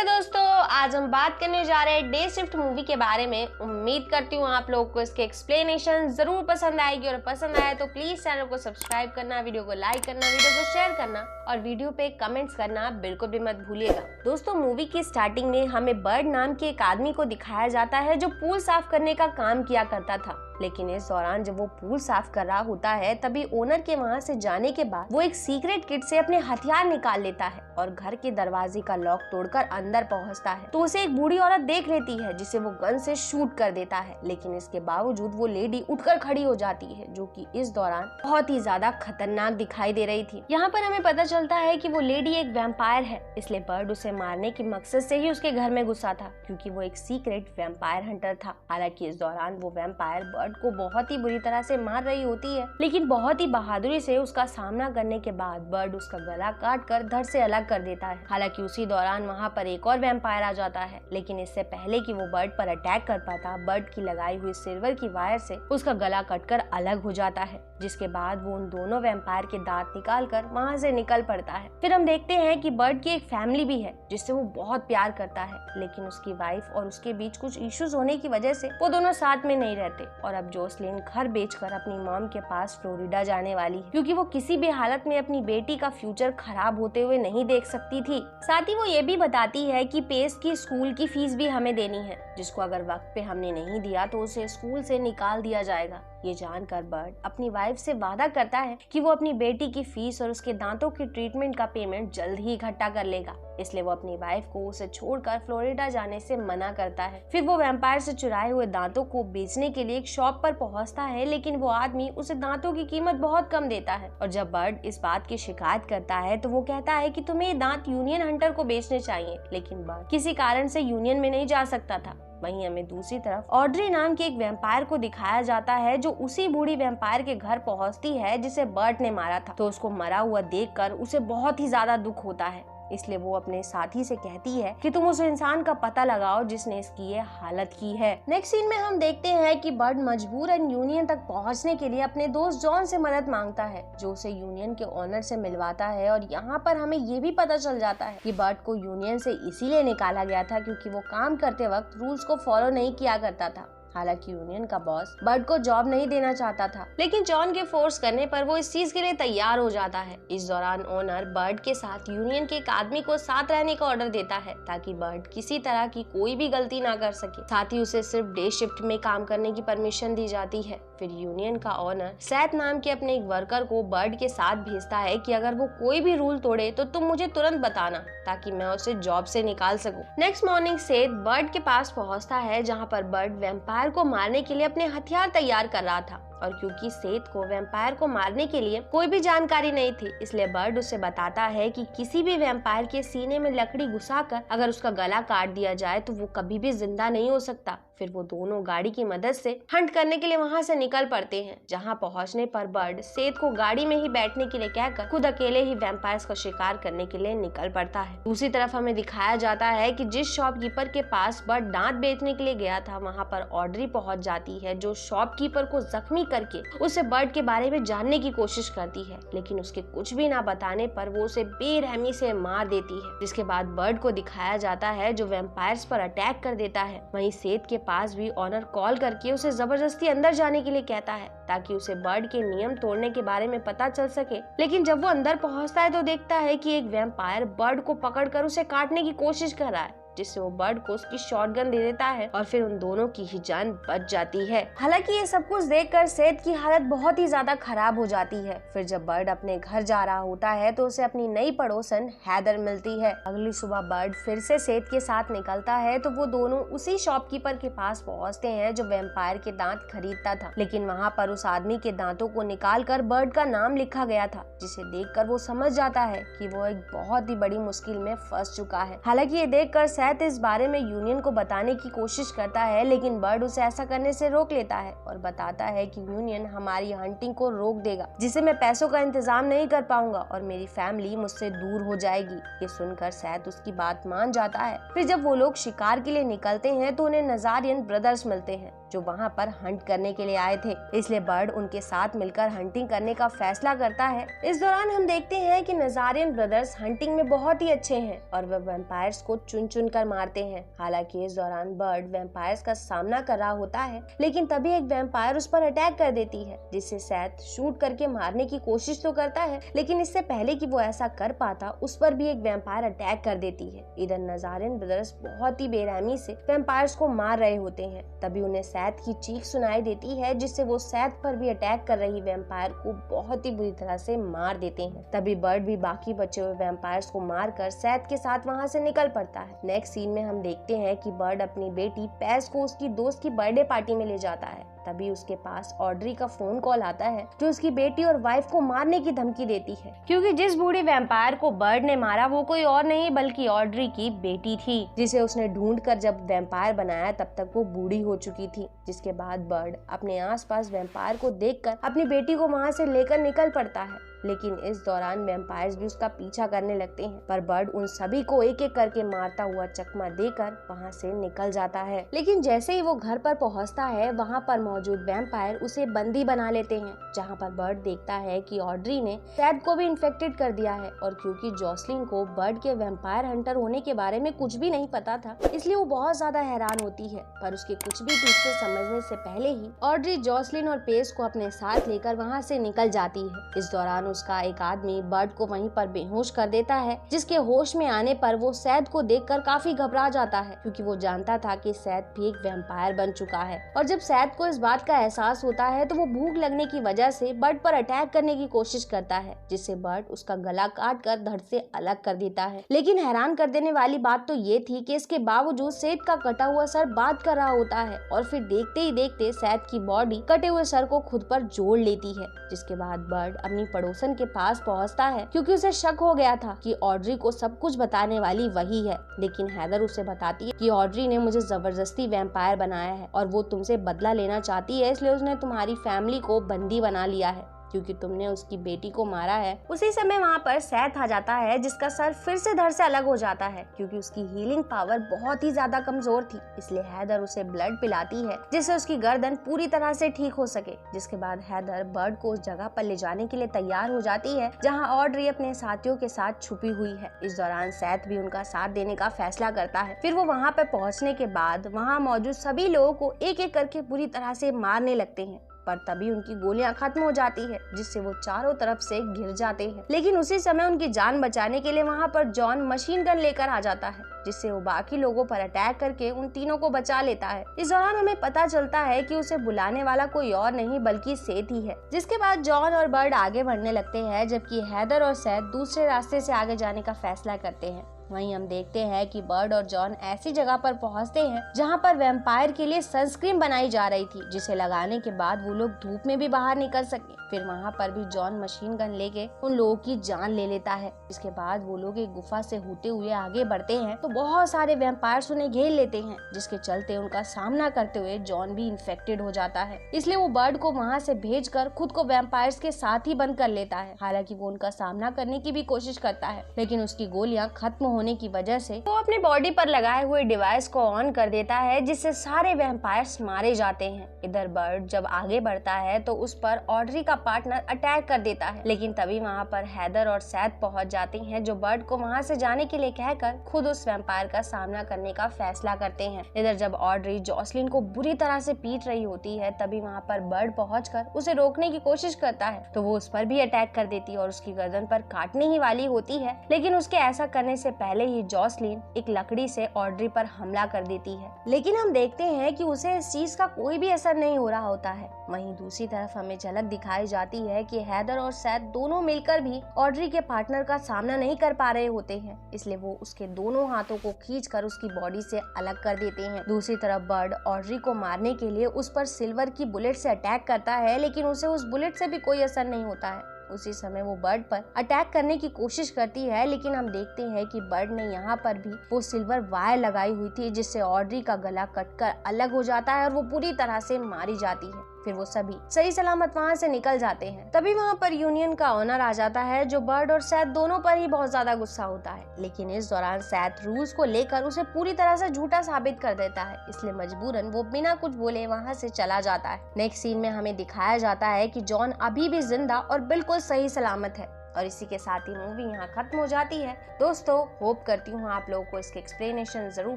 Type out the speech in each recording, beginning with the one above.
Hello दोस्तों, आज हम बात करने जा रहे हैं डे शिफ्ट मूवी के बारे में। उम्मीद करती हूँ आप लोगों को इसके एक्सप्लेनेशन जरूर पसंद आएगी और पसंद आए तो प्लीज चैनल को सब्सक्राइब करना, वीडियो को लाइक करना, वीडियो को शेयर करना और वीडियो पे कमेंट्स करना बिल्कुल भी मत भूलिएगा। दोस्तों, मूवी की स्टार्टिंग में हमें बर्ड नाम के एक आदमी को दिखाया जाता है जो पूल साफ करने का काम किया करता था। लेकिन इस दौरान जब वो पूल साफ कर रहा होता है तभी ओनर के वहाँ से जाने के बाद वो एक सीक्रेट किट से अपने हथियार निकाल लेता है और घर के दरवाजे का लॉक तोड़कर अंदर पहुँचता है। तो उसे एक बूढ़ी औरत देख लेती है जिसे वो गन से शूट कर देता है, लेकिन इसके बावजूद वो लेडी उठकर खड़ी हो जाती है, जो कि इस दौरान बहुत ही ज्यादा खतरनाक दिखाई दे रही थी। यहाँ पर हमें पता चलता है कि वो लेडी एक वैम्पायर है, इसलिए बर्ड उसे मारने के मकसद से ही उसके घर में घुसा था, क्योंकि वो एक सीक्रेट वैम्पायर हंटर था। हालांकि इस दौरान वो वैम्पायर बर्ड को बहुत ही बुरी तरह से मार रही होती है, लेकिन बहुत ही बहादुरी से उसका सामना करने के बाद बर्ड उसका गला काट कर धड़ से अलग कर देता है। हालांकि उसी दौरान वहाँ पर एक और वैम्पायर आ जाता है, लेकिन इससे पहले कि वो बर्ड पर अटैक कर पाता, बर्ड की लगाई हुई सिल्वर की वायर से उसका गला कटकर अलग हो जाता है, जिसके बाद वो उन दोनों वैम्पायर के दांत निकाल कर वहाँ से निकल पड़ता है। फिर हम देखते हैं कि बर्ड की एक फैमिली भी है जिससे वो बहुत प्यार करता है, लेकिन उसकी वाइफ और उसके बीच कुछ इश्यूज होने की वजह से वो दोनों साथ में नहीं रहते और अब जोसलिन घर बेचकर अपनी मॉम के पास फ्लोरिडा जाने वाली है, क्योंकि वो किसी भी हालत में अपनी बेटी का फ्यूचर खराब होते हुए नहीं देख सकती थी। साथ ही वो ये भी बताती है कि पेस की स्कूल की फीस भी हमें देनी है, जिसको अगर वक्त पे हमने नहीं दिया तो उसे स्कूल से निकाल दिया जाएगा। ये जानकर बर्ड अपनी वाइफ से वादा करता है कि वो अपनी बेटी की फीस और उसके दांतों के ट्रीटमेंट का पेमेंट जल्द ही इकट्ठा कर लेगा, इसलिए वो अपनी वाइफ को उसे छोड़कर फ्लोरिडा जाने से मना करता है। फिर वो वैम्पायर से चुराए हुए दांतों को बेचने के लिए एक शॉप पर पहुंचता है, लेकिन वो आदमी उसे दांतों की कीमत बहुत कम देता है और जब बर्ड इस बात की शिकायत करता है तो वो कहता है कि तुम्हें ये दांत यूनियन हंटर को बेचने चाहिए, लेकिन बर्ड किसी कारण से यूनियन में नहीं जा सकता था। वहीं हमें दूसरी तरफ ऑड्री नाम के एक वैम्पायर को दिखाया जाता है जो उसी बूढ़ी वैम्पायर के घर पहुंचती है जिसे बर्ड ने मारा था। तो उसको मरा हुआ देखकर उसे बहुत ही ज्यादा दुख होता है, इसलिए वो अपने साथी से कहती है कि तुम उस इंसान का पता लगाओ जिसने इसकी ये हालत की है। नेक्स्ट सीन में हम देखते हैं कि बर्ड मजबूरन यूनियन तक पहुंचने के लिए अपने दोस्त जॉन से मदद मांगता है, जो उसे यूनियन के ओनर से मिलवाता है। और यहाँ पर हमें ये भी पता चल जाता है कि बर्ड को यूनियन से इसीलिए निकाला गया था क्योंकि वो काम करते वक्त रूल्स को फॉलो नहीं किया करता था। हालांकि यूनियन का बॉस बर्ड को जॉब नहीं देना चाहता था, लेकिन जॉन के फोर्स करने पर वो इस चीज के लिए तैयार हो जाता है। इस दौरान ओनर बर्ड के साथ यूनियन के एक आदमी को साथ रहने का ऑर्डर देता है ताकि बर्ड किसी तरह की कोई भी गलती ना कर सके। साथ ही उसे सिर्फ डे शिफ्ट में काम करने की परमिशन दी जाती है। फिर यूनियन का ओनर सैथ नाम के अपने एक वर्कर को बर्ड के साथ भेजता है कि अगर वो कोई भी रूल तोड़े तो तुम मुझे तुरंत बताना ताकि मैं उसे जॉब से निकाल सकूं। नेक्स्ट मॉर्निंग सेथ बर्ड के पास पहुंचता है, जहां पर बर्ड वैम्पायर को मारने के लिए अपने हथियार तैयार कर रहा था और क्योंकि सेथ को वैम्पायर को मारने के लिए कोई भी जानकारी नहीं थी, इसलिए बर्ड उसे बताता है कि किसी भी वैम्पायर के सीने में लकड़ी घुसाकर अगर उसका गला काट दिया जाए तो वो कभी भी जिंदा नहीं हो सकता। फिर वो दोनों गाड़ी की मदद से हंट करने के लिए वहाँ से निकल पड़ते हैं, जहाँ पहुँचने पर बर्ड सेथ को गाड़ी में ही बैठने के लिए कहकर खुद अकेले ही वैम्पायर्स का शिकार करने के लिए निकल पड़ता है। दूसरी तरफ हमें दिखाया जाता है कि जिस शॉपकीपर के पास बर्ड दांत बेचने के लिए गया था, वहाँ पर ऑड्री पहुँच जाती है, जो शॉपकीपर को जख्मी करके उसे बर्ड के बारे में जानने की कोशिश करती है, लेकिन उसके कुछ भी ना बताने पर वो उसे बेरहमी से मार देती है। जिसके बाद बर्ड को दिखाया जाता है जो वैम्पायर्स पर अटैक कर देता है। वहीं सेथ के पास भी ऑनर कॉल करके उसे जबरदस्ती अंदर जाने के लिए कहता है ताकि उसे बर्ड के नियम तोड़ने के बारे में पता चल सके, लेकिन जब वो अंदर पहुंचता है तो देखता है कि एक वैम्पायर बर्ड को पकड़कर उसे काटने की कोशिश कर रहा है, जिससे वो बर्ड को उसकी शॉटगन दे देता है और फिर उन दोनों की ही जान बच जाती है। हालांकि ये सब कुछ देखकर सेथ की हालत बहुत ही ज्यादा खराब हो जाती है। फिर जब बर्ड अपने घर जा रहा होता है तो उसे अपनी नई पड़ोसन हैदर मिलती है। अगली सुबह बर्ड फिर से सेथ के साथ निकलता है तो वो दोनों उसी शॉपकीपर के पास पहुंचते हैं जो वैम्पायर के दांत खरीदता था, लेकिन वहाँ पर उस आदमी के दांतों को निकाल कर बर्ड का नाम लिखा गया था, जिसे देखकर वो समझ जाता है कि वो एक बहुत ही बड़ी मुश्किल में फंस चुका है। हालांकि ये देखकर सैथ इस बारे में यूनियन को बताने की कोशिश करता है, लेकिन बर्ड उसे ऐसा करने से रोक लेता है और बताता है कि यूनियन हमारी हंटिंग को रोक देगा, जिससे मैं पैसों का इंतजाम नहीं कर पाऊंगा और मेरी फैमिली मुझसे दूर हो जाएगी। ये सुनकर सैथ उसकी बात मान जाता है। फिर जब वो लोग शिकार के लिए निकलते हैं तो उन्हें नजारियन ब्रदर्स मिलते हैं जो वहाँ पर हंट करने के लिए आए थे, इसलिए बर्ड उनके साथ मिलकर हंटिंग करने का फैसला करता है। इस दौरान हम देखते हैं कि नजारियन ब्रदर्स हंटिंग में बहुत ही अच्छे हैं और वह वैम्पायर्स को चुन चुन चुनकर मारते हैं। हालांकि इस दौरान बर्ड वैम्पायर्स का सामना कर रहा होता है, लेकिन तभी एक वैम्पायर उस पर अटैक कर देती है, जिससे सेथ शूट करके मारने की कोशिश तो करता है, लेकिन इससे पहले कि वो ऐसा कर पाता उस पर भी एक वैम्पायर अटैक कर देती है। इधर नजारिन ब्रदर्स बहुत ही बेरहमी से वैम्पायर्स को मार रहे होते हैं। तभी उन्हें सेथ की चीख सुनाई देती है, जिससे वो सेथ पर भी अटैक कर रही वैम्पायर को बहुत ही बुरी तरह से मार देते हैं। तभी बर्ड भी बाकी बचे हुए वैम्पायर्स को मारकर सेथ के साथ वहां से निकल पड़ता है। नेक्स्ट सीन में हम देखते हैं कि बर्ड अपनी बेटी पैस को उसकी दोस्त की बर्थडे पार्टी में ले जाता है। तभी उसके पास ऑड्री का फोन कॉल आता है, जो उसकी बेटी और वाइफ को मारने की धमकी देती है, क्योंकि जिस बूढ़े वैम्पायर को बर्ड ने मारा वो कोई और नहीं बल्कि ऑड्री की बेटी थी, जिसे उसने ढूंढकर जब वैम्पायर बनाया तब तक वो बूढ़ी हो चुकी थी। जिसके बाद बर्ड अपने आसपास वैम्पायर को देखकर अपनी बेटी को वहां से लेकर निकल पड़ता है, लेकिन इस दौरान वैम्पायर्स भी उसका पीछा करने लगते हैं, पर बर्ड उन सभी को एक एक करके मारता हुआ चकमा देकर वहां से निकल जाता है। लेकिन जैसे ही वो घर पर पहुंचता है, वहां पर मौजूद वैम्पायर उसे बंदी बना लेते हैं, जहां पर बर्ड देखता है कि ऑड्री ने सेथ को भी इन्फेक्टेड कर दिया है, और क्योंकि जॉसलिन को बर्ड के वैम्पायर हंटर होने के बारे में कुछ भी नहीं पता था, इसलिए वो बहुत ज्यादा हैरान होती है। पर उसके कुछ भी ठीक से समझने से पहले ही ऑड्री जॉसलिन और पेस को अपने साथ लेकर वहाँ से निकल जाती है। इस दौरान उसका एक आदमी बर्ड को वहीं पर बेहोश कर देता है, जिसके होश में आने पर वो सेथ को देखकर काफी घबरा जाता है, क्योंकि वो जानता था कि सेथ भी एक वैम्पायर बन चुका है। और जब सेथ को इस बात का एहसास होता है तो वो भूख लगने की वजह से बर्ड पर अटैक करने की कोशिश करता है, जिससे बर्ड उसका गला काट कर धड़ से अलग कर देता है। लेकिन हैरान कर देने वाली बात तो ये थी कि इसके बावजूद सेथ का कटा हुआ सर बात कर रहा होता है, और फिर देखते ही देखते सेथ की बॉडी कटे हुए सर को खुद पर जोड़ लेती है। जिसके बाद बर्ड अपनी पड़ोसन के पास पहुंचता है, क्योंकि उसे शक हो गया था कि ऑड्री को सब कुछ बताने वाली वही है। लेकिन हैदर उसे बताती है कि ऑड्री ने मुझे जबरदस्ती वैम्पायर बनाया है और वो तुमसे बदला लेना चाहती है, इसलिए उसने तुम्हारी फैमिली को बंदी बना लिया है क्योंकि तुमने उसकी बेटी को मारा है। उसी समय वहाँ पर सेथ आ जाता है, जिसका सर फिर से धड़ से अलग हो जाता है, क्योंकि उसकी हीलिंग पावर बहुत ही ज्यादा कमजोर थी। इसलिए हैदर उसे ब्लड पिलाती है, जिससे उसकी गर्दन पूरी तरह से ठीक हो सके। जिसके बाद हैदर बर्ड को उस जगह पर ले जाने के लिए तैयार हो जाती है जहाँ ऑड्री अपने साथियों के साथ छुपी हुई है। इस दौरान सेथ भी उनका साथ देने का फैसला करता है। फिर वो वहाँ पर पहुँचने के बाद वहाँ मौजूद सभी लोगों को एक एक करके बुरी तरह से मारने लगते हैं, पर तभी उनकी गोलियां खत्म हो जाती है, जिससे वो चारों तरफ से घिर जाते हैं। लेकिन उसी समय उनकी जान बचाने के लिए वहां पर जॉन मशीन गन लेकर आ जाता है, जिससे वो बाकी लोगों पर अटैक करके उन तीनों को बचा लेता है। इस दौरान हमें पता चलता है कि उसे बुलाने वाला कोई और नहीं बल्कि सेथ ही है। जिसके बाद जॉन और बर्ड आगे बढ़ने लगते हैं, जबकि हैदर और सेथ दूसरे रास्ते से आगे जाने का फैसला करते हैं। वहीं हम देखते हैं कि बर्ड और जॉन ऐसी जगह पर पहुंचते हैं जहां पर वैम्पायर के लिए सनस्क्रीन बनाई जा रही थी, जिसे लगाने के बाद वो लोग धूप में भी बाहर निकल सके। फिर वहां पर भी जॉन मशीन गन लेके उन लोगों की जान ले लेता है। इसके बाद वो लोग एक गुफा से होते हुए आगे बढ़ते हैं तो बहुत सारे वैम्पायर्स उन्हें घेर लेते हैं, जिसके चलते उनका सामना करते हुए जॉन भी इन्फेक्टेड हो जाता है। इसलिए वो बर्ड को वहाँ से भेजकर खुद को वैम्पायर्स के साथ ही बंद कर लेता है। हालांकि वो उनका सामना करने की भी कोशिश करता है, लेकिन उसकी गोलियां खत्म होने की वजह से वो अपने बॉडी पर लगाए हुए डिवाइस को ऑन कर देता है, जिससे सारे वैम्पायर्स मारे जाते हैं। इधर बर्ड जब आगे बढ़ता है तो उस पर ऑड्री का पार्टनर अटैक कर देता है, लेकिन तभी वहाँ पर हैदर और सेथ पहुंच जाते हैं, जो बर्ड को वहाँ से जाने के लिए कहकर खुद उस वैम्पायर का सामना करने का फैसला करते हैं। इधर जब ऑड्री जॉसलिन को बुरी तरह से पीट रही होती है, तभी वहाँ पर बर्ड पहुंचकर उसे रोकने की कोशिश करता है, तो वो उस पर भी अटैक कर देती है और उसकी गर्दन पर काटने ही वाली होती है। लेकिन उसके ऐसा करने से पहले ही जॉसलिन एक लकड़ी से ऑड्री पर हमला कर देती है, लेकिन हम देखते हैं कि उसे इस चीज का कोई भी असर नहीं हो रहा होता है। वहीं दूसरी तरफ हमें झलक दिखाई जाती है कि हैदर और सेथ दोनों मिलकर भी ऑड्री के पार्टनर का सामना नहीं कर पा रहे होते हैं, इसलिए वो उसके दोनों हाथों को खींचकर उसकी बॉडी से अलग कर देते हैं। दूसरी तरफ बर्ड ऑड्री को मारने के लिए उस पर सिल्वर की बुलेट से अटैक करता है, लेकिन उसे उस बुलेट से भी कोई असर नहीं होता है। उसी समय वो बर्ड पर अटैक करने की कोशिश करती है, लेकिन हम देखते हैं कि बर्ड ने यहाँ पर भी वो सिल्वर वायर लगाई हुई थी, जिससे ऑड्री का गला कटकर अलग हो जाता है और वो पूरी तरह से मारी जाती है। फिर वो सभी सही सलामत वहाँ से निकल जाते हैं। तभी वहाँ पर यूनियन का ऑनर आ जाता है, जो बर्ड और सेथ दोनों पर ही बहुत ज्यादा गुस्सा होता है, लेकिन इस दौरान सेथ रूल्स को लेकर उसे पूरी तरह से झूठा साबित कर देता है, इसलिए मजबूरन वो बिना कुछ बोले वहाँ से चला जाता है। नेक्स्ट सीन में हमें दिखाया जाता है कि जॉन अभी भी जिंदा और बिल्कुल सही सलामत है। और इसी के साथ ही मूवी यहाँ खत्म हो जाती है। दोस्तों होप करती हूँ आप लोगों को इसकी एक्सप्लेनेशन जरूर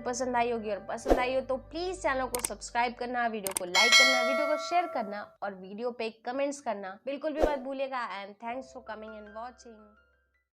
पसंद आई होगी, और पसंद आई हो तो प्लीज चैनल को सब्सक्राइब करना, वीडियो को लाइक करना, वीडियो को शेयर करना और वीडियो पे कमेंट्स करना बिल्कुल भी मत भूलिएगा। And thanks for coming and watching.